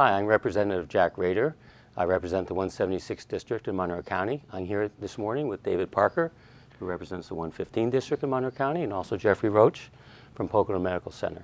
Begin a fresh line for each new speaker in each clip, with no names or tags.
Hi, I'm Representative Jack Rader. I represent the 176th District in Monroe County. I'm here this morning with David Parker, who represents the 115th District in Monroe County, and also Jeffrey Roach from Pocono Medical Center.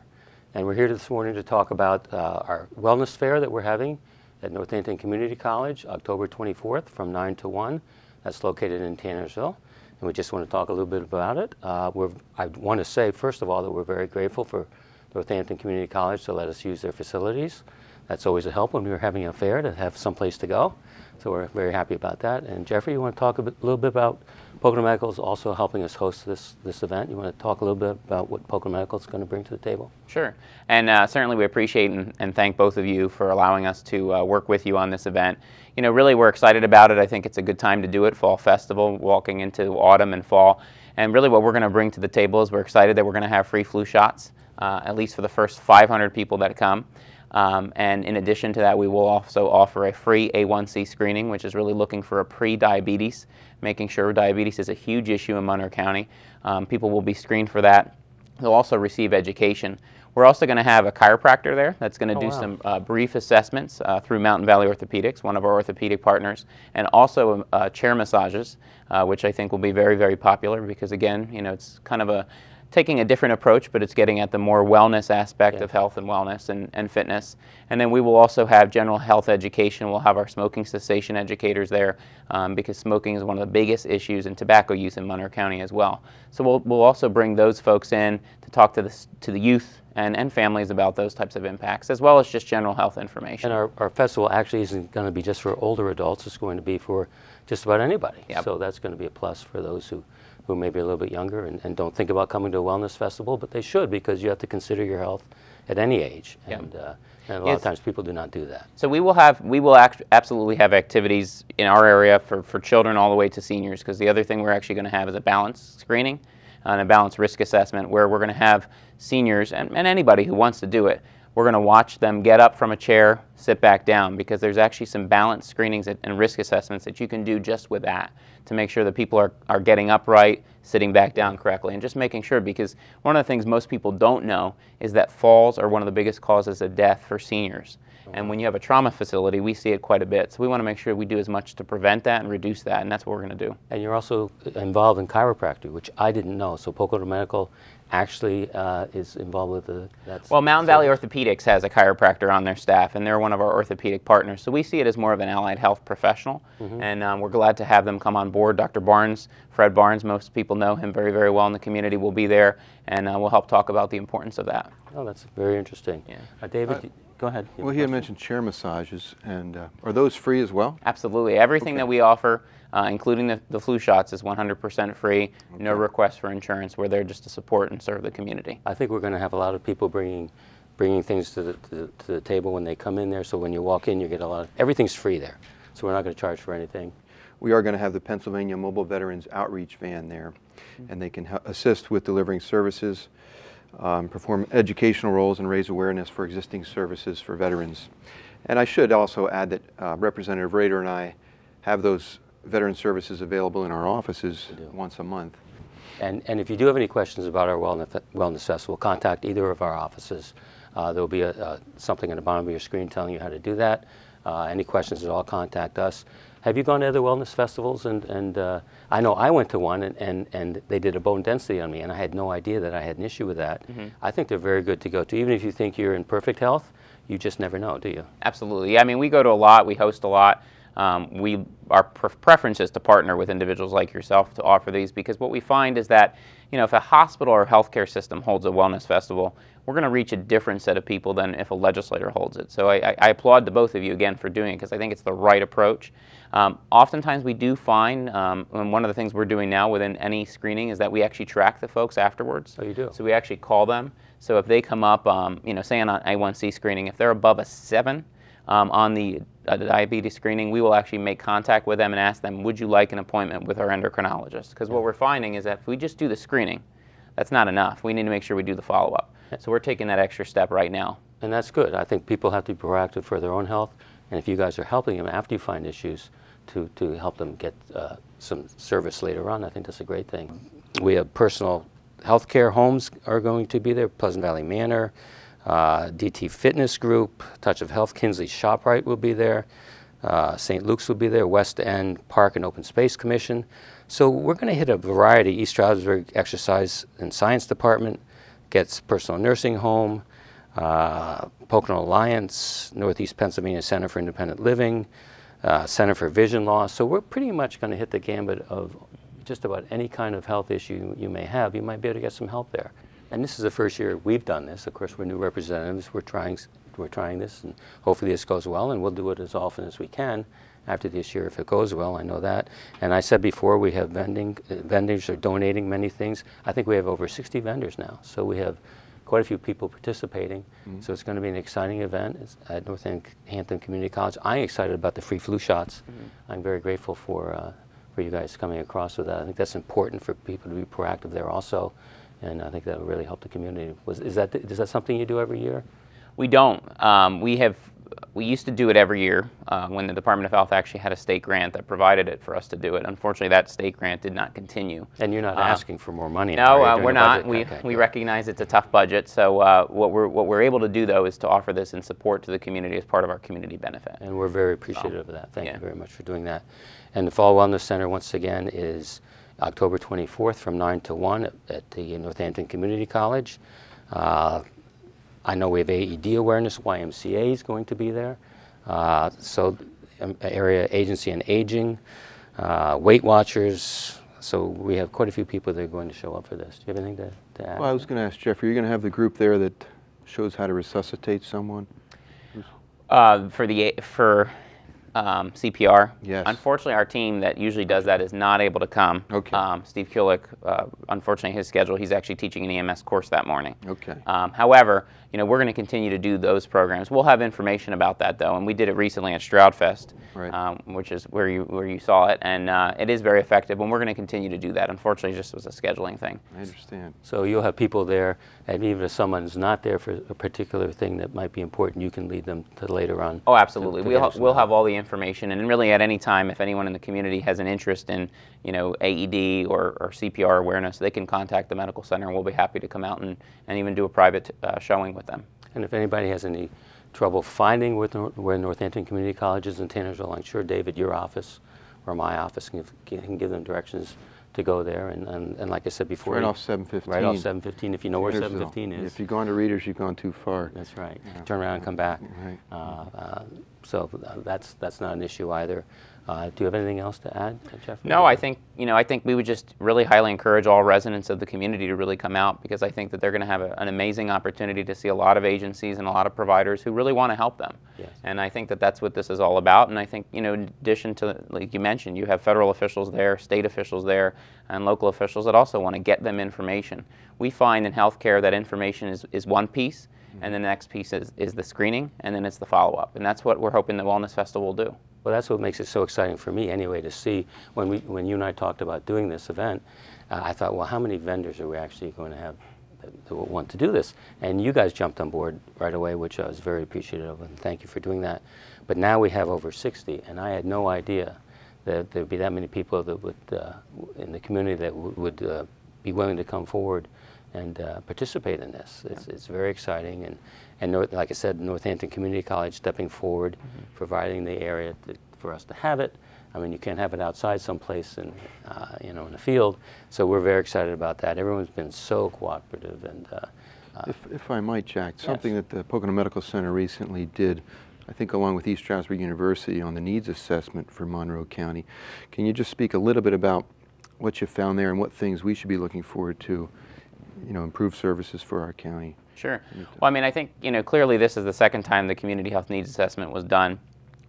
And we're here this morning to talk about our wellness fair that we're having at Northhampton Community College, October 24th from 9 to 1. That's located in Tannersville. And we just want to talk a little bit about it. I want to say, first of all, that we're very grateful for Northampton Community College to let us use their facilities. That's always a help when we're having a fair to have some place to go. So we're very happy about that. And Jeffrey, you want to talk a little bit about Pocono Medical is also helping us host this event. You want to talk a little bit about what Pocono Medical is going to bring to the table?
Sure. And certainly we appreciate and thank both of you for allowing us to work with you on this event. You know, really we're excited about it. I think it's a good time to do it, Fall Festival, walking into autumn and fall. And really what we're going to bring to the table is we're excited that we're going to have free flu shots, at least for the first 500 people that come. And in addition to that, we will also offer a free A1C screening, which is really looking for a pre-diabetes, making sure diabetes is a huge issue in Monroe County. People will be screened for that. They'll also receive education. We're also going to have a chiropractor there that's going to do some brief assessments through Mountain Valley Orthopedics, one of our orthopedic partners, and also chair massages, which I think will be very, very popular because, again, you know, it's kind of taking a different approach, but it's getting at the more wellness aspect of health and wellness and fitness. And then we will also have general health education. We'll have our smoking cessation educators there because smoking is one of the biggest issues in tobacco use in Monroe County as well. So we'll also bring those folks in to talk to the youth and families about those types of impacts, as well as just general health information.
And our festival actually isn't going to be just for older adults. It's going to be for just about anybody. Yep. So that's going to be a plus for those who may be a little bit younger and don't think about coming to a wellness festival, but they should, because you have to consider your health at any age. Yep. And a lot of times people do not do that. So we will absolutely have activities in our area for children all the way to seniors, because the other thing we're actually going to have is a balanced screening and a balanced risk assessment where we're going to have seniors and anybody who wants to do it. We're going to watch them get up from a chair, sit back down, because there's actually some balanced screenings and risk assessments that you can do just with that to make sure that people are getting upright, sitting back down correctly, and just making sure, because one of the things most people don't know is that falls are one of the biggest causes of death for seniors. And when you have a trauma facility, we see it quite a bit. So we want to make sure we do as much to prevent that and reduce that, and that's what we're going to do. And you're also involved in chiropractic, which I didn't know. So Pocono Medical actually is involved with well, Mountain Valley Orthopedics has a chiropractor on their staff, and they're one of our orthopedic partners. So we see it as more of an allied health professional, and we're glad to have them come on board. Dr. Barnes, Fred Barnes, most people know him very, very well in the community, will be there, and we'll help talk about the importance of that. Oh, that's very interesting. Yeah. David, go ahead.
Well, he had mentioned chair massages, and are those free as well?
Absolutely. Everything that we offer, including the flu shots, is 100% free, no request for insurance. We're there just to support and serve the community. I think we're going to have a lot of people bringing things to the table when they come in there, so when you walk in, you get everything's free there, so we're not going to charge for anything.
We are going to have the Pennsylvania Mobile Veterans Outreach Van there, and they can assist with delivering services, perform educational roles, and raise awareness for existing services for veterans. And I should also add that Representative Rader and I have those veteran services available in our offices once a month. And if you do have any questions about our Wellness Festival, contact either of our offices. There will be something on the bottom of your screen telling you how to do that. Any questions at all, contact us. Have you gone to other wellness festivals? And I know I went to one, and they did a bone density on me, and I had no idea that I had an issue with that. I think they're very good to go to. Even if you think you're in perfect health, you just never know, do you? Absolutely. Yeah, I mean, we go to a lot. We host a lot. Our preference is to partner with individuals like yourself to offer these, because what we find is that, you know, if a hospital or healthcare system holds a wellness festival, we're going to reach a different set of people than if a legislator holds it. So I applaud the both of you again for doing it, because I think it's the right approach. Oftentimes we do find, and one of the things we're doing now within any screening is that we actually track the folks afterwards. Oh, you do? So we actually call them. So if they come up, you know, say on an A1C screening, if they're above a 7 on the diabetes screening, we will actually make contact with them and ask them, would you like an appointment with our endocrinologist? Because what we're finding is that if we just do the screening, that's not enough. We need to make sure we do the follow-up. So we're taking that extra step right now. And that's good. I think people have to be proactive for their own health, and if you guys are helping them after you find issues to help them get some service later on, I think that's a great thing. We have personal health care homes are going to be there, Pleasant Valley Manor,
DT Fitness Group, Touch of Health, Kinsley ShopRite will be there. St. Luke's will be there, West End Park and Open Space Commission. So we're going to hit a variety. East Stroudsburg Exercise and Science Department gets Personal Nursing Home, Pocono Alliance, Northeast Pennsylvania Center for Independent Living, Center for Vision Loss. So we're pretty much going to hit the gambit of just about any kind of health issue you may have. You might be able to get some help there. And this is the first year we've done this. Of course, we're new representatives. We're trying this, and hopefully this goes well, and we'll do it as often as we can after this year if it goes well. I know that. And I said before, we have vendors are donating many things. I think we have over 60 vendors now. So we have quite a few people participating. So it's going to be an exciting event. It's at Northampton Community College. I'm excited about the free flu shots. I'm very grateful for you guys coming across with that. I think that's important for people to be proactive there also. And I think that will really help the community. Is that something you do every year?
We don't. We used to do it every year when the Department of Health actually had a state grant that provided it for us to do it. Unfortunately, that state grant did not continue.
And you're not asking for more money?
No, we're not. We recognize it's a tough budget. So what we're able to do, though, is to offer this in support to the community as part of our community benefit.
And we're very appreciative of that. Thank you very much for doing that. And the Fall Wellness Center, once again, is October 24th from 9 to 1 at the Northampton Community College. I know we have AED awareness. YMCA is going to be there. So area agency on aging, Weight Watchers. So we have quite a few people that are going to show up for this. Do you have anything to add?
Well, I was going to ask Jeffrey, you're going to have the group there that shows how to resuscitate someone?
For CPR.
Yes.
Unfortunately, our team that usually does that is not able to come.
Okay.
Steve Kulik, unfortunately, his schedule, he's actually teaching an EMS course that morning.
Okay.
However, we're going to continue to do those programs. We'll have information about that, though, and we did it recently at Stroudfest,
right.
Which is where you saw it, and it is very effective, and we're going to continue to do that. Unfortunately, it just was a scheduling thing.
I understand.
So you'll have people there, and even if someone's not there for a particular thing that might be important, you can lead them to later on.
Oh, absolutely. We'll have all the information, and really at any time, if anyone in the community has an interest in, AED or CPR awareness, they can contact the medical center, and we'll be happy to come out and even do a private showing with them.
And if anybody has any trouble finding where Northampton Community College is in Tannersville, I'm sure, David, your office or my office can give them directions to go there. And like I said before,
right off 715.
Right off 715, if you know where 715 is.
If you've gone to Readers, you've gone too far.
That's right. Turn around and come back.
Right.
So that's not an issue either. Do you have anything else to add, Jeffrey?
No, I think we would just really highly encourage all residents of the community to really come out, because I think that they're going to have an amazing opportunity to see a lot of agencies and a lot of providers who really want to help them.
Yes.
And I think that that's what this is all about. And I think, in addition to, like you mentioned, you have federal officials there, state officials there, and local officials that also want to get them information. We find in healthcare that information is one piece, and the next piece is the screening, and then it's the follow-up. And that's what we're hoping the Wellness Festival will do.
Well, that's what makes it so exciting for me anyway, to see when you and I talked about doing this event, I thought, well, how many vendors are we actually going to have that will want to do this? And you guys jumped on board right away, which I was very appreciative of, and thank you for doing that. But now we have over 60, and I had no idea that there would be that many people that would, in the community that would be willing to come forward and participate in this. It's very exciting, and like I said, Northampton Community College stepping forward, providing the area for us to have it. I mean, you can't have it outside someplace in a field. So we're very excited about that. Everyone's been so cooperative. And
if I might, Jack, something that the Pocono Medical Center recently did, I think along with East Stroudsburg University, on the needs assessment for Monroe County. Can you just speak a little bit about what you found there and what things we should be looking forward to, improve services for our county?
Sure. Well, I mean, I think, clearly this is the second time the community health needs assessment was done.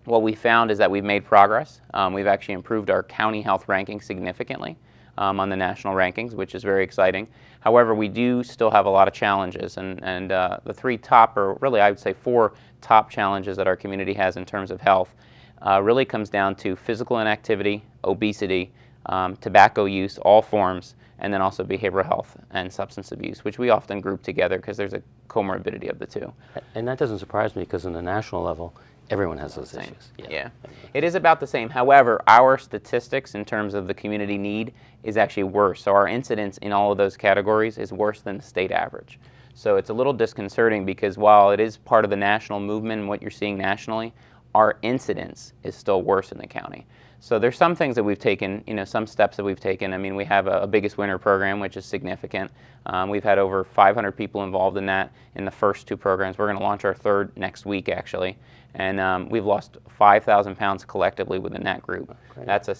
What we found is that we've made progress. We've actually improved our county health rankings significantly on the national rankings, which is very exciting. However, we do still have a lot of challenges, and the three top, or really I would say four top challenges that our community has in terms of health really comes down to physical inactivity, obesity, tobacco use, all forms, and then also behavioral health and substance abuse, which we often group together because there's a comorbidity of the two.
And that doesn't surprise me, because on the national level, everyone has those issues.
Yeah. It is about the same. However, our statistics in terms of the community need is actually worse. So our incidence in all of those categories is worse than the state average. So it's a little disconcerting because while it is part of the national movement and what you're seeing nationally, our incidence is still worse in the county. So there's some things that we've taken, some steps that we've taken. I mean, we have a Biggest Winner program, which is significant. We've had over 500 people involved in that in the first 2 programs. We're going to launch our 3rd next week, actually. And we've lost 5,000 pounds collectively within that group.
Great.
That's a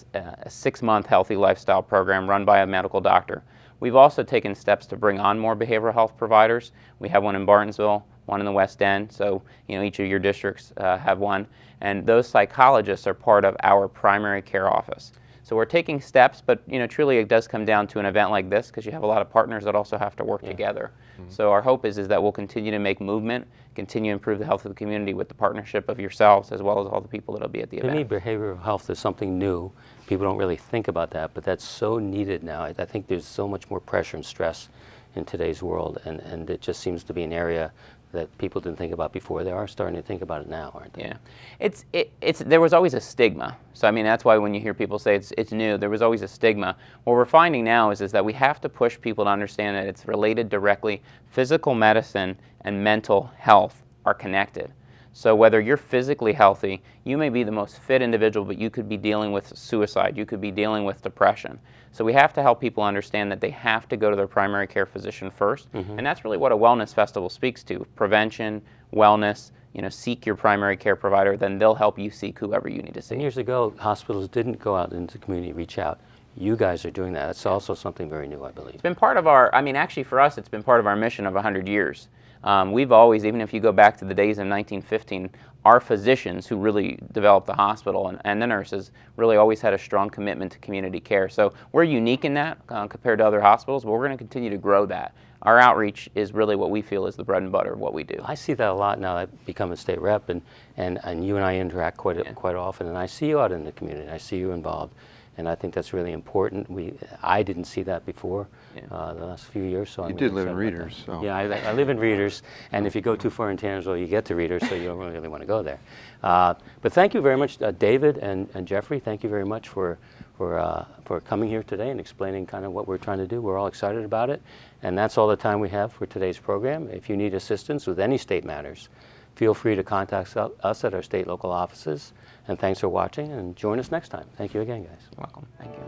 6-month healthy lifestyle program run by a medical doctor. We've also taken steps to bring on more behavioral health providers. We have one in Bartonsville, one in the West End, so each of your districts have one. And those psychologists are part of our primary care office. So we're taking steps, but truly it does come down to an event like this because you have a lot of partners that also have to work together. So our hope is that we'll continue to make movement, continue to improve the health of the community with the partnership of yourselves as well as all the people that will be at the event.
To me, behavioral health is something new. People don't really think about that, but that's so needed now. I think there's so much more pressure and stress in today's world, and it just seems to be an area that people didn't think about before. They are starting to think about it now, aren't they?
Yeah, there was always a stigma. So I mean, that's why when you hear people say it's new, there was always a stigma. What we're finding now is that we have to push people to understand that it's related directly. Physical medicine and mental health are connected. So whether you're physically healthy, you may be the most fit individual, but you could be dealing with suicide, you could be dealing with depression. So we have to help people understand that they have to go to their primary care physician first, and that's really what a wellness festival speaks to. Prevention, wellness, seek your primary care provider, then they'll help you seek whoever you need to see.
And years ago, hospitals didn't go out into the community, reach out. You guys are doing that. It's also something very new, I believe.
It's been part of our, actually for us, it's been part of our mission of 100 years. We've always, even if you go back to the days of 1915, our physicians who really developed the hospital and the nurses really always had a strong commitment to community care. So we're unique in that compared to other hospitals, but we're going to continue to grow that. Our outreach is really what we feel is the bread and butter of what we do.
I see that a lot now that I've become a state rep, and you and I interact quite often, and I see you out in the community. I see you involved. And I think that's really important. I didn't see that before the last few years. So
you did live in Readers. So.
Yeah, I live in Readers, and if you go too far in Tannersville, you get to Readers, so you don't really want to go there. But thank you very much, David and Jeffrey. Thank you very much for coming here today and explaining kind of what we're trying to do. We're all excited about it, and that's all the time we have for today's program. If you need assistance with any state matters, feel free to contact us at our state local offices. And thanks for watching, and join us next time. Thank you again, guys.
You're welcome. Thank you.